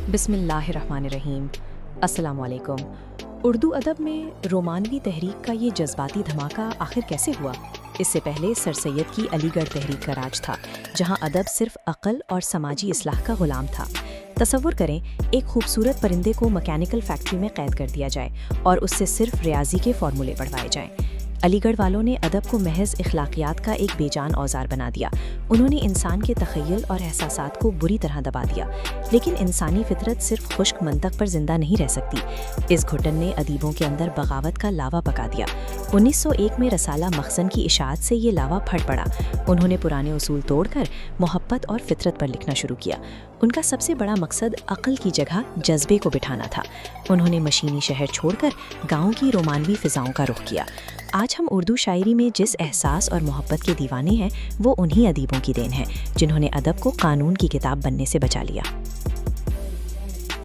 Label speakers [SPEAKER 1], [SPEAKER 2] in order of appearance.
[SPEAKER 1] बिस्मिल्लाहिर्रहमानिर्रहीम। अस्सलाम वालेकुम। उर्दू अदब में रोमानवी तहरीक का ये जज्बाती धमाका आखिर कैसे हुआ? इससे पहले सर सैयद की अलीगढ़ तहरीक का राज था, जहां अदब सिर्फ अक़ल और समाजी इस्लाह का गुलाम था। तसव्वुर करें, एक खूबसूरत परिंदे को मैकेनिकल फैक्ट्री में कैद कर दिया जाए और उससे सिर्फ रियाजी के फॉर्मूले पढ़वाए जाएं। अलीगढ़ वालों ने अदब को महज इखलाकियात का एक बेजान औजार बना दिया। उन्होंने इंसान के तख़य्युल और एहसासात को बुरी तरह दबा दिया। लेकिन इंसानी फितरत सिर्फ खुश्क मंतक पर जिंदा नहीं रह सकती। इस घुटन ने अदीबों के अंदर बगावत का लावा पका दिया। 1901 में रसाला मखज़न की इशाअत से ये लावा फट पड़ा। उन्होंने पुराने उसूल तोड़कर मोहब्बत और फितरत पर लिखना शुरू किया। उनका सबसे बड़ा मकसद अक़ल की जगह जज्बे को बिठाना था। उन्होंने मशीनी शहर छोड़कर गाँव की रोमानवी फ़िज़ाओं का रुख किया। आज हम उर्दू शायरी में जिस एहसास और मोहब्बत के दीवाने हैं, वो उन्हीं अदीबों की देन है जिन्होंने अदब को कानून की किताब बनने से बचा लिया।